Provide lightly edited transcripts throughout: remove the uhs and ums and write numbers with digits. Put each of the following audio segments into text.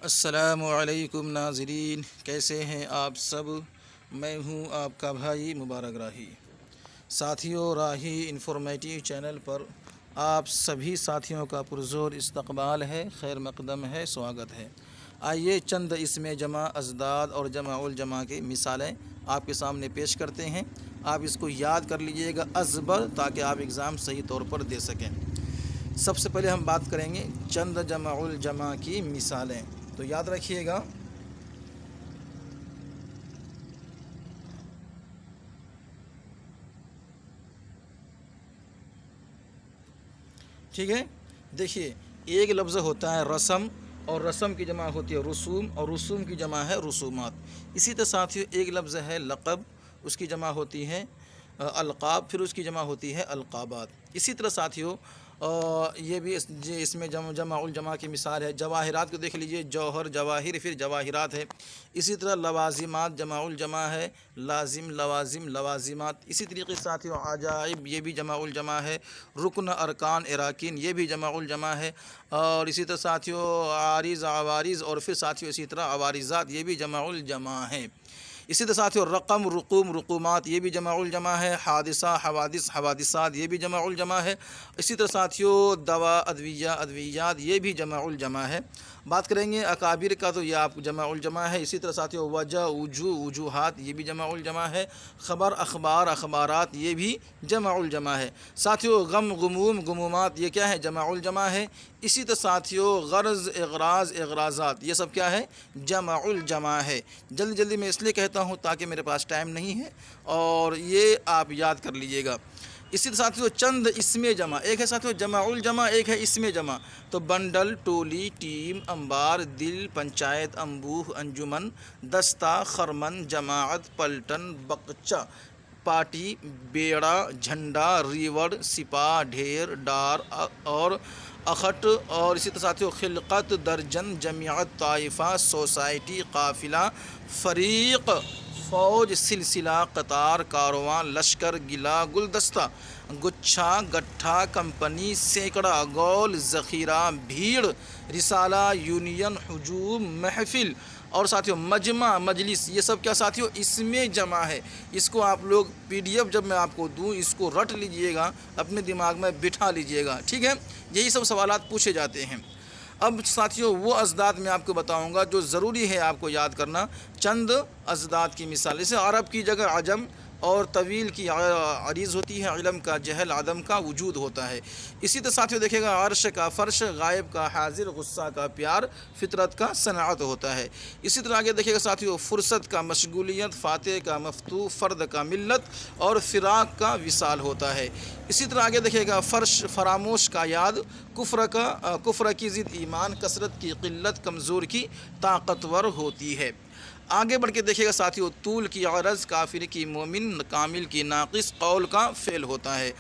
السلام علیکم ناظرین، کیسے ہیں آپ سب؟ میں ہوں آپ کا بھائی مبارک راہی۔ ساتھیوں، راہی انفارمیٹیو چینل پر آپ سبھی ساتھیوں کا پرزور استقبال ہے، خیر مقدم ہے، سواگت ہے۔ آئیے چند اسم جمع ازداد اور جمع الجمع کی مثالیں آپ کے سامنے پیش کرتے ہیں۔ آپ اس کو یاد کر لیجئے گا ازبر، تاکہ آپ ایگزام صحیح طور پر دے سکیں۔ سب سے پہلے ہم بات کریں گے چند جمع الجمع کی مثالیں، تو یاد رکھیے گا۔ ٹھیک ہے، دیکھیے ایک لفظ ہوتا ہے رسم، اور رسم کی جمع ہوتی ہے رسوم، اور رسوم کی جمع ہے رسومات۔ اسی طرح ساتھیوں ایک لفظ ہے لقب، اس کی جمع ہوتی ہے القاب، پھر اس کی جمع ہوتی ہے القابات۔ اسی طرح ساتھیوں یہ بھی اس میں جمع الجمع کی مثال ہے۔ جواہرات کو دیکھ لیجئے، جوہر جواہر پھر جواہرات ہے۔ اسی طرح لوازمات جمع الجمع ہے، لازم لوازم لوازمات۔ اسی طریقے سے ساتھیوں عجائب یہ بھی جمع الجمع ہے، رکن ارکان اراکین یہ بھی جمع الجمع ہے، اور اسی طرح ساتھیوں عارض عوارض، اور پھر ساتھیوں اسی طرح عوارضات یہ بھی جمع الجمع ہے۔ اسی طرح ساتھیوں رقم رقوم رقومات یہ بھی جمع الجمع ہے، حادثہ حوادث حوادثات یہ بھی جمع الجمع ہے۔ اسی طرح ساتھیوں دوا ادویہ ادویات یہ بھی جمع الجمع ہے۔ بات کریں گے اکابر کا، تو یہ آپ جمع الجمع ہے۔ اسی طرح ساتھیوں وجہ وجوہ وجوہات یہ بھی جمع الجمع ہے۔ خبر اخبار اخبارات یہ بھی جمع الجمع ہے۔ ساتھیوں غم غموم غمومات یہ کیا ہے؟ جمع الجمع ہے۔ اسی طرح ساتھیوں غرض اغراض اغراضات یہ سب کیا ہے؟ جمع الجمع ہے۔ جلدی جلدی میں اس لیے کہتا ہوں تاکہ میرے پاس ٹائم نہیں ہے، اور یہ آپ یاد کر لیجئے گا۔ اسی طرح ساتھیوں چند اسم جمع، ایک ہے ساتھیوں جمع الجمع، ایک ہے اسم جمع۔ تو بنڈل، ٹولی، ٹیم، انبار، دل، پنچایت، انبوہ، انجمن، دستہ، خرمن، جماعت، پلٹن، بقچہ، پارٹی، بیڑا، جھنڈا، ریوڑ، سپاہ، ڈھیر، ڈار اور اخٹ، اور اسی طرح ساتھیوں خلقت، درجن، جمعیت، طائفہ، سوسائٹی، قافلہ، فریق، فوج، سلسلہ، قطار، کارواں، لشکر، گلہ، گلدستہ، گچھا، گٹھا، کمپنی، سینکڑا، گول، ذخیرہ، بھیڑ، رسالہ، یونین، ہجوم، محفل، اور ساتھیوں مجمع مجلس یہ سب کیا ساتھیوں؟ اسم جمع ہے۔ اس کو آپ لوگ PDF جب میں آپ کو دوں اس کو رٹ لیجئے گا، اپنے دماغ میں بٹھا لیجئے گا، ٹھیک ہے؟ یہی سب سوالات پوچھے جاتے ہیں۔ اب ساتھیوں وہ ازداد میں آپ کو بتاؤں گا جو ضروری ہے آپ کو یاد کرنا۔ چند ازداد کی مثال، جیسے عرب کی جگہ عجم، اور طویل کی عریض ہوتی ہے، علم کا جہل، عدم کا وجود ہوتا ہے۔ اسی طرح ساتھیوں دیکھے گا عرش کا فرش، غائب کا حاضر، غصہ کا پیار، فطرت کا صنعت ہوتا ہے۔ اسی طرح آگے دیکھے گا ساتھیوں فرصت کا مشغولیت، فاتح کا مفتوح، فرد کا ملت، اور فراق کا وصال ہوتا ہے۔ اسی طرح آگے دیکھے گا فرش فراموش کا یاد، کفر کی ضد ایمان، کثرت کی قلت، کمزور کی طاقتور ہوتی ہے۔ آگے بڑھ کے دیکھے گا ساتھیوں طول کی عرض، کافر کی مومن، کامل کی ناقص، قول کا فعل ہوتا ہے۔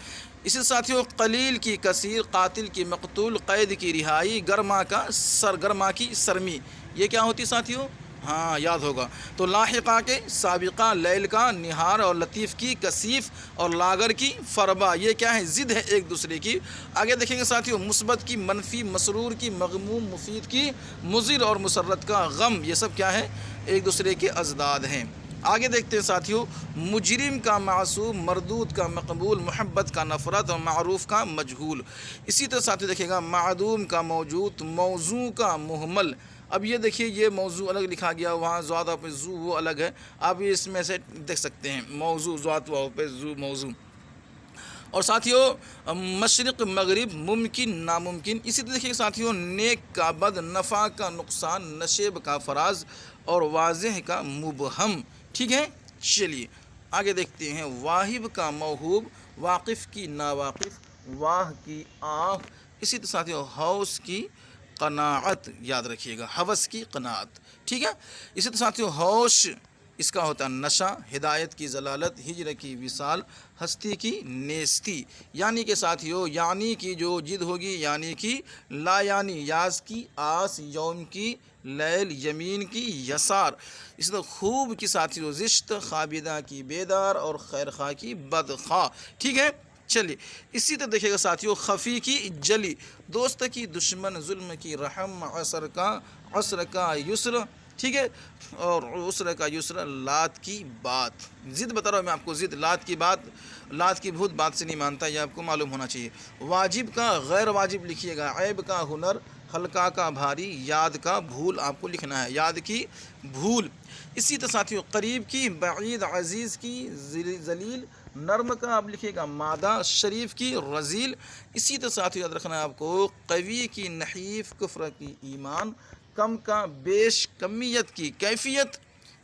اسی ساتھیوں قلیل کی کثیر، قاتل کی مقتول، قید کی رہائی، گرما کی سرمی یہ کیا ہوتی ساتھیوں؟ ہاں یاد ہوگا۔ تو لاحقہ کے سابقہ، لیل کا نہار، اور لطیف کی کثیف، اور لاغر کی فربا یہ کیا ہے؟ ضد ہے ایک دوسرے کی۔ آگے دیکھیں گے ساتھیوں مثبت کی منفی، مسرور کی مغموم، مفید کی مضر، اور مسرت کا غم یہ سب کیا ہے؟ ایک دوسرے کے ازداد ہیں۔ آگے دیکھتے ہیں ساتھیوں مجرم کا معصوم، مردود کا مقبول، محبت کا نفرت، اور معروف کا مجہول۔ اسی طرح ساتھیوں دیکھے گا معدوم کا موجود، موضوع کا مہمل۔ اب یہ دیکھیے یہ موضوع الگ لکھا گیا، وہاں ذات پہ زو وہ الگ ہے، آپ اس میں سے دیکھ سکتے ہیں موضوع ذات پہ زو موضوع۔ اور ساتھیوں مشرق مغرب، ممکن ناممکن۔ اسی طرح دیکھیے ساتھیوں نیک کا بد، نفع کا نقصان، نشیب کا فراز، اور واضح کا مبہم، ٹھیک ہے؟ چلیے آگے دیکھتے ہیں واہب کا موہوب، واقف کی ناواقف، واہ کی آہ۔ اسی طرح ساتھیوں ہوس کی قناعت، یاد رکھیے گا ہوس کی قناعت، ٹھیک ہے؟ اسی طرح ساتھیوں ہوش اس کا ہوتا ہے نشہ، ہدایت کی ضلالت، ہجر کی وصال، ہستی کی نیستی۔ یعنی کہ ساتھیوں یعنی کی جو جد ہوگی، یعنی کی لا یعنی، یاز کی آس، یوم کی لیل، یمین کی یسار۔ اس طرح خوب کی ساتھیوں زشت، خابدہ کی بیدار، اور خیر خواہ کی بدخواہ، ٹھیک ہے؟ چلیے اسی طرح دیکھیے گا ساتھیوں، خفی کی جلی، دوست کی دشمن، ظلم کی رحم، عسر کا یسر، ٹھیک ہے، اور عسر کا یسر، لات کی بات، ضد بتا رہا ہوں میں آپ کو، ضد، لات کی بات، لات کی بھوت بات سے نہیں مانتا، یہ آپ کو معلوم ہونا چاہیے۔ واجب کا غیر واجب لکھیے گا، عیب کا ہنر، ہلکا کا بھاری، یاد کا بھول آپ کو لکھنا ہے، یاد کی بھول۔ اسی طرح ساتھیوں، قریب کی بعید، عزیز کی ذلیل، نرم کا آپ لکھیے گا مادہ، شریف کی رذیل۔ اسی طرح ساتھیوں یاد رکھنا ہے آپ کو، قوی کی نحیف، کفر کی ایمان، کم کا بیش، کمیت کی کیفیت۔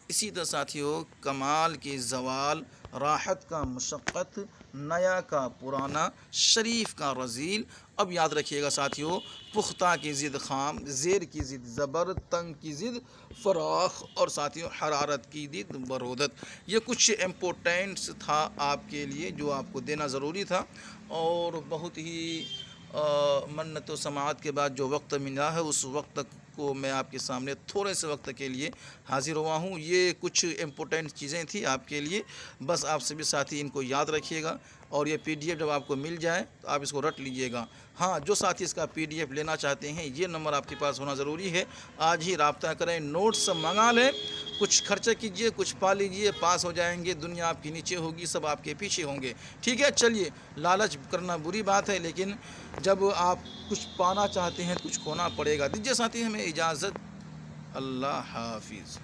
اسی طرح ساتھیوں، کمال کی زوال، راحت کا مشقت، نیا کا پرانا، شریف کا رذیل۔ اب یاد رکھیے گا ساتھیوں، پختہ کی ضد خام، زیر کی ضد زبر، تنگ کی ضد فراخ، اور ساتھیوں حرارت کی ضد برودت۔ یہ کچھ امپورٹنٹس تھا آپ کے لیے جو آپ کو دینا ضروری تھا، اور بہت ہی منت و سماعت کے بعد جو وقت ملا ہے اس وقت کو میں آپ کے سامنے تھوڑے سے وقت کے لیے حاضر ہوا ہوں۔ یہ کچھ امپورٹنٹ چیزیں تھیں آپ کے لیے، بس آپ سبھی ساتھی ان کو یاد رکھیے گا، اور یہ پی ڈی ایف جب آپ کو مل جائے تو آپ اس کو رٹ لیجئے گا۔ ہاں، جو ساتھی اس کا پی ڈی ایف لینا چاہتے ہیں، یہ نمبر آپ کے پاس ہونا ضروری ہے، آج ہی رابطہ کریں، نوٹس منگا لیں، کچھ خرچہ کیجئے، کچھ پا لیجئے، پاس ہو جائیں گے، دنیا آپ کے نیچے ہوگی، سب آپ کے پیچھے ہوں گے، ٹھیک ہے۔ چلیے، لالچ کرنا بری بات ہے، لیکن جب آپ کچھ پانا چاہتے ہیں کچھ کھونا پڑے گا۔ دیجیے ساتھی ہمیں اجازت، اللہ حافظ۔